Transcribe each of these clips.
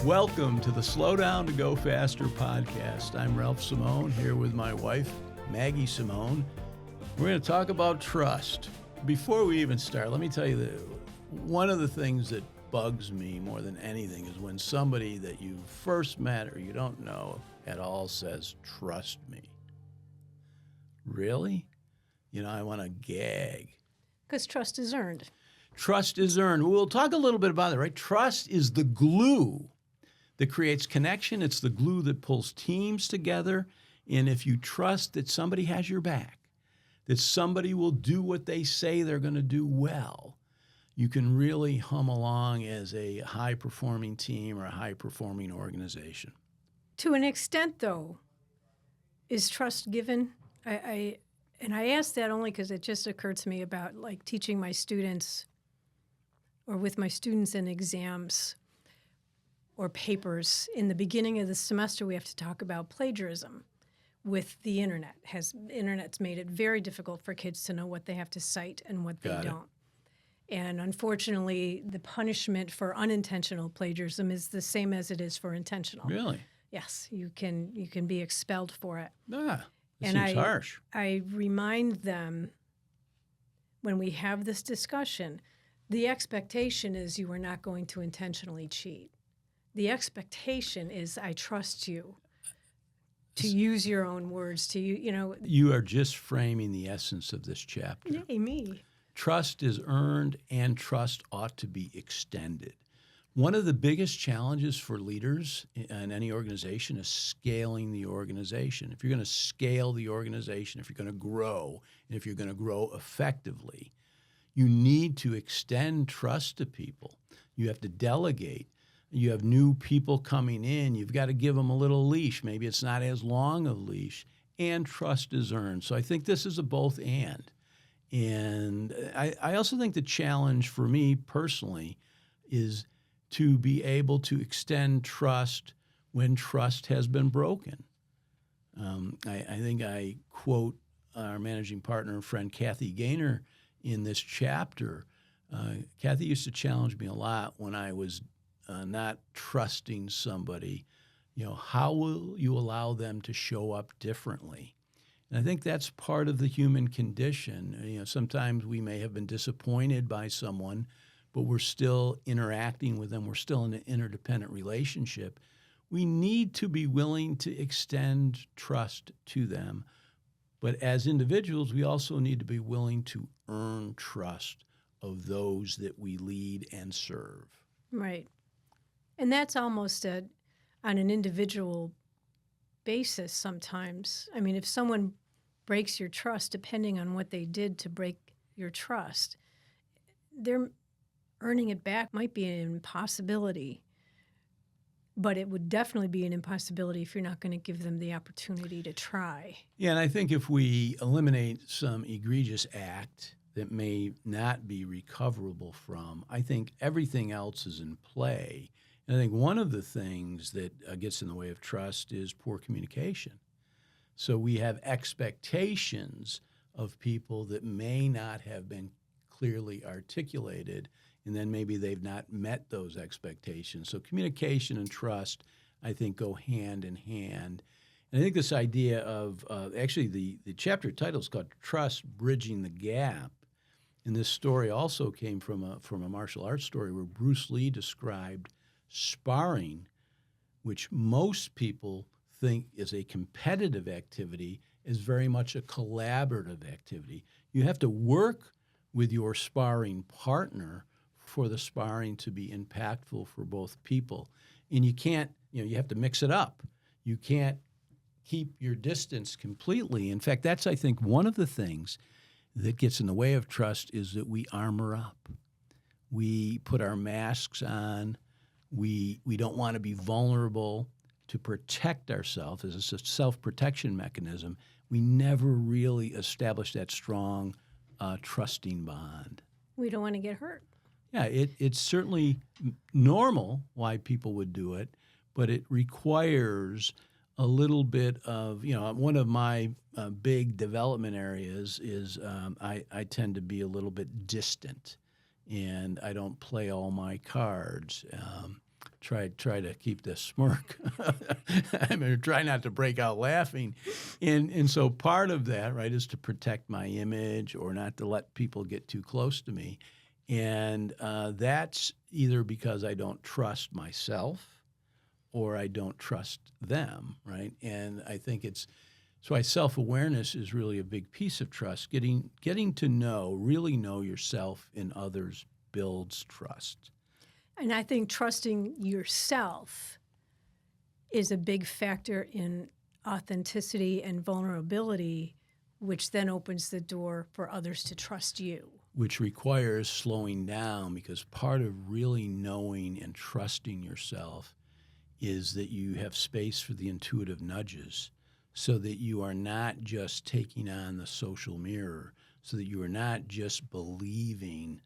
Welcome to the Slow Down to Go Faster podcast. I'm Ralph Simone here with my wife, Maggie Simone. We're going to talk about trust. Before we even start, let me tell you that one of the things that bugs me more than anything is when somebody that you first met or you don't know at all says, "Trust me." Really? I want to gag. Because trust is earned. Trust is earned. We'll talk a little bit about it, right? Trust is the glue that creates connection. It's the glue that pulls teams together. And if you trust that somebody has your back, that somebody will do what they say they're going to do well, you can really hum along as a high-performing team or a high-performing organization. To an extent, though, is trust given? I ask that only because it just occurred to me about like teaching my students or with my students in exams or papers. In the beginning of the semester, we have to talk about plagiarism with the internet. Internet's made it very difficult for kids to know what they have to cite and what they don't. And unfortunately, the punishment for unintentional plagiarism is the same as it is for intentional. Really? Yes, you can be expelled for it. It seems harsh. I remind them when we have this discussion, the expectation is you are not going to intentionally cheat. The expectation is I trust you to use your own words, You are just framing the essence of this chapter. Yay, me. Trust is earned and trust ought to be extended. One of the biggest challenges for leaders in any organization is scaling the organization. If you're going to scale the organization, if you're going to grow, and if you're going to grow effectively, you need to extend trust to people. You have to delegate. You have new people coming in. You've got to give them a little leash. Maybe it's not as long a leash, and trust is earned. So I think this is a both and. And I also think the challenge for me personally is to be able to extend trust when trust has been broken. I think I quote our managing partner and friend Kathy Gaynor in this chapter. Kathy used to challenge me a lot when I was not trusting somebody. How will you allow them to show up differently? And I think that's part of the human condition. Sometimes we may have been disappointed by someone, but we're still interacting with them. We're still in an interdependent relationship. We need to be willing to extend trust to them. But as individuals, we also need to be willing to earn trust of those that we lead and serve. Right. And that's almost on an individual basis sometimes. I mean, if someone breaks your trust, depending on what they did to break your trust, they're earning it back might be an impossibility, but it would definitely be an impossibility if you're not going to give them the opportunity to try. Yeah, and I think if we eliminate some egregious act that may not be recoverable from, I think everything else is in play. And I think one of the things that gets in the way of trust is poor communication. So we have expectations of people that may not have been clearly articulated, and then maybe they've not met those expectations. So communication and trust, I think, go hand in hand. And I think this idea of actually the chapter title is called Trust Bridging the Gap. And this story also came from a martial arts story where Bruce Lee described sparring, which most people think is a competitive activity, is very much a collaborative activity. You have to work with your sparring partner for the sparring to be impactful for both people. And you can't, you have to mix it up. You can't keep your distance completely. In fact, that's, I think, one of the things that gets in the way of trust is that we armor up. We put our masks on. We don't want to be vulnerable to protect ourselves as a self-protection mechanism. We never really establish that strong, trusting bond. We don't want to get hurt. Yeah, it's certainly normal why people would do it, but it requires a little bit of, one of my big development areas is I tend to be a little bit distant, and I don't play all my cards. try to keep this smirk. I mean, try not to break out laughing. And so part of that, right, is to protect my image or not to let people get too close to me. And that's either because I don't trust myself or I don't trust them, right? And I think so why self-awareness is really a big piece of trust. Getting to really know yourself and others builds trust. And I think trusting yourself is a big factor in authenticity and vulnerability, which then opens the door for others to trust you. Which requires slowing down, because part of really knowing and trusting yourself is that you have space for the intuitive nudges, so that you are not just taking on the social mirror, so that you are not just believing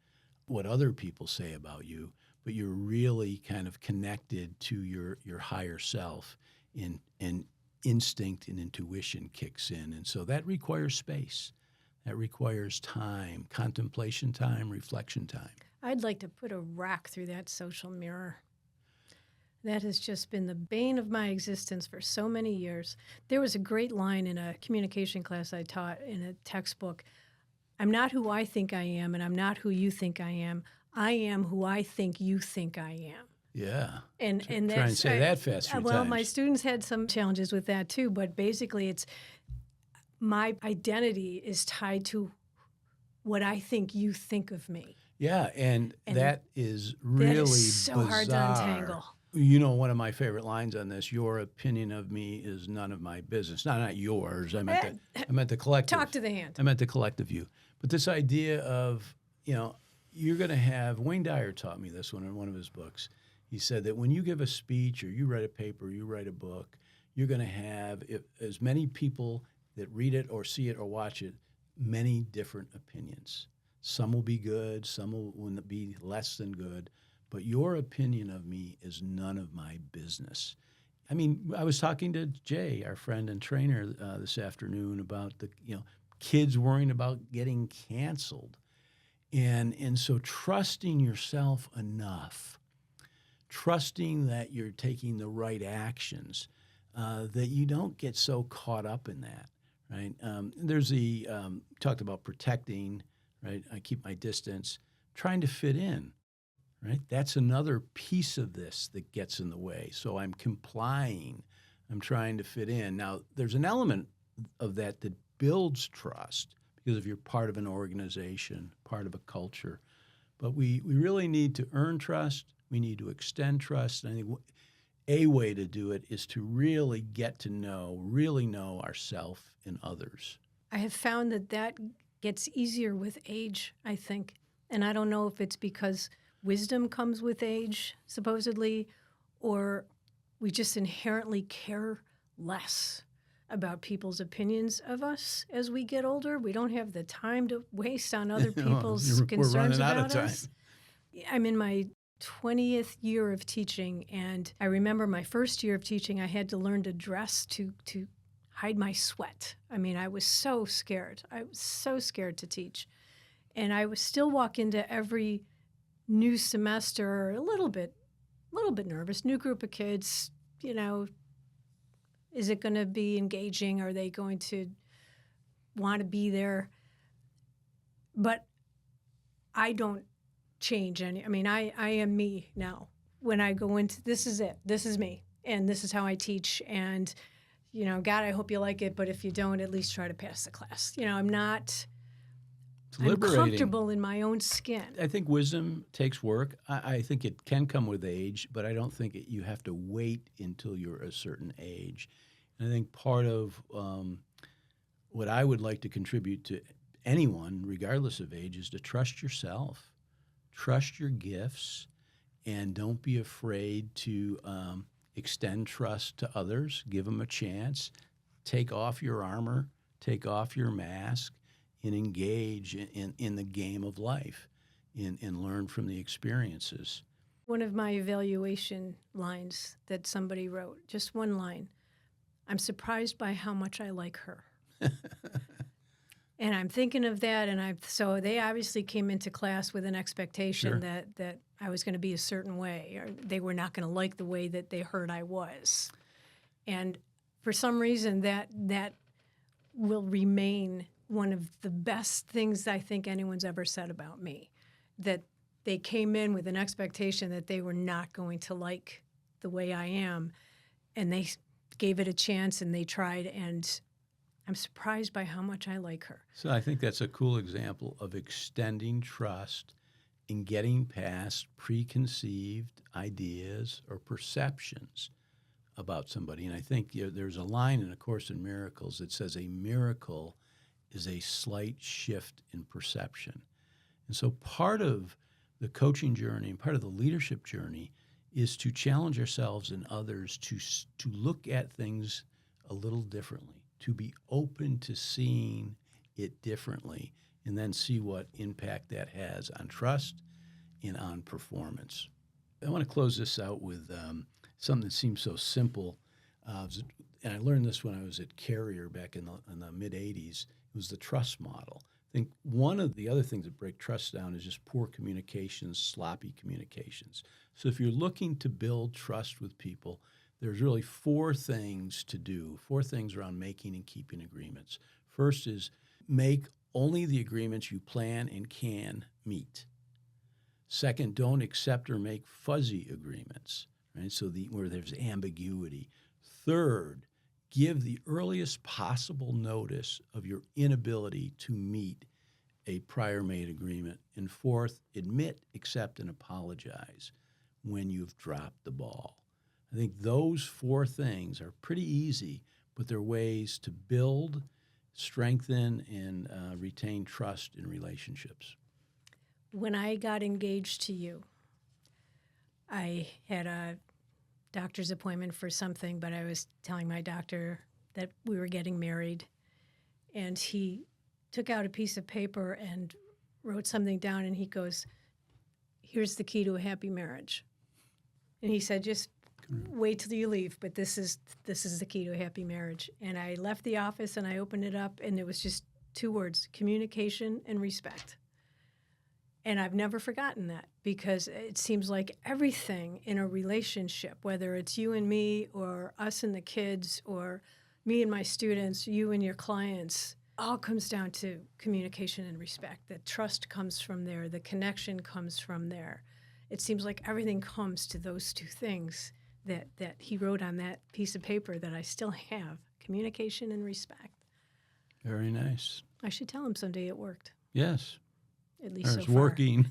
what other people say about you, but you're really kind of connected to your higher self, and instinct and intuition kicks in. And so that requires space. That requires time, contemplation time, reflection time. I'd like to put a rock through that social mirror. That has just been the bane of my existence for so many years. There was a great line in a communication class I taught in a textbook. I'm not who I think I am, and I'm not who you think I am. I am who I think you think I am. Yeah. And Try and that's, say that fast 3 well, times. my students had some challenges with that too, but basically it's my identity is tied to what I think you think of me. Yeah, and that is really that is so bizarre. hard to untangle. You know, one of my favorite lines on this: "Your opinion of me is none of my business." Not yours. I meant the collective. Talk to the hand. I meant the collective you. But this idea of, you're going to have, Wayne Dyer taught me this one in one of his books. He said that when you give a speech or you write a paper, you write a book, you're going to have as many people that read it or see it or watch it, many different opinions. Some will be good, some will be less than good, but your opinion of me is none of my business. I mean, I was talking to Jay, our friend and trainer, this afternoon about the kids worrying about getting canceled, and so trusting yourself enough, trusting that you're taking the right actions, that you don't get so caught up in that. Right. There's talked about protecting, right? I keep my distance, trying to fit in, right? That's another piece of this that gets in the way. So I'm complying. I'm trying to fit in. Now, there's an element of that builds trust, because if you're part of an organization, part of a culture. But we really need to earn trust. We need to extend trust. And I think a way to do it is to really get to really know ourselves and others. I have found that gets easier with age, I think. And I don't know if it's because wisdom comes with age, supposedly, or we just inherently care less about people's opinions of us as we get older. We don't have the time to waste on other people's concerns about us. I'm in my 20th year of teaching, and I remember my first year of teaching, I had to learn to dress to hide my sweat. I mean, I was so scared. I was so scared to teach. And I would still walk into every new semester a little bit nervous. New group of kids, is it going to be engaging? Are they going to want to be there? But I don't change any. I mean, I am me now. When I go into, this is it. This is me. And this is how I teach. And, God, I hope you like it. But if you don't, at least try to pass the class. I'm comfortable in my own skin. I think wisdom takes work. I think it can come with age, but I don't think you have to wait until you're a certain age. And I think part of what I would like to contribute to anyone, regardless of age, is to trust yourself. Trust your gifts, and don't be afraid to extend trust to others. Give them a chance. Take off your armor, take off your mask, and engage in the game of life and learn from the experiences. One of my evaluation lines that somebody wrote, just one line, I'm surprised by how much I like her. And I'm thinking of that, and so they obviously came into class with an expectation Sure. that I was going to be a certain way, or they were not going to like the way that they heard I was. And for some reason, that will remain one of the best things I think anyone's ever said about me. That they came in with an expectation that they were not going to like the way I am, and they gave it a chance and they tried, and I'm surprised by how much I like her. So I think that's a cool example of extending trust in getting past preconceived ideas or perceptions about somebody. And I think there's a line in A Course in Miracles that says a miracle is a slight shift in perception. And so part of the coaching journey and part of the leadership journey is to challenge ourselves and others to look at things a little differently, to be open to seeing it differently, and then see what impact that has on trust and on performance. I want to close this out with something that seems so simple. And I learned this when I was at Carrier back in the mid-'80s. It was the trust model. I think one of the other things that break trust down is just poor communications, sloppy communications. So if you're looking to build trust with people, there's really 4 things to do, 4 things around making and keeping agreements. First is make only the agreements you plan and can meet. Second, don't accept or make fuzzy agreements, right? So where there's ambiguity. Third, give the earliest possible notice of your inability to meet a prior made agreement. And fourth, admit, accept, and apologize when you've dropped the ball. I think those 4 things are pretty easy, but they're ways to build, strengthen, and retain trust in relationships. When I got engaged to you, I had a doctor's appointment for something, but I was telling my doctor that we were getting married, and he took out a piece of paper and wrote something down, and he goes, "Here's the key to a happy marriage." And he said, "Just wait till you leave, but this is the key to a happy marriage." And I left the office and I opened it up, and it was just 2 words: communication and respect. And I've never forgotten that, because it seems like everything in a relationship, whether it's you and me or us and the kids or me and my students, you and your clients, all comes down to communication and respect. The trust comes from there. The connection comes from there. It seems like everything comes to those 2 things that he wrote on that piece of paper that I still have: communication and respect. Very nice. I should tell him someday it worked, Yes. at least so It's far. working.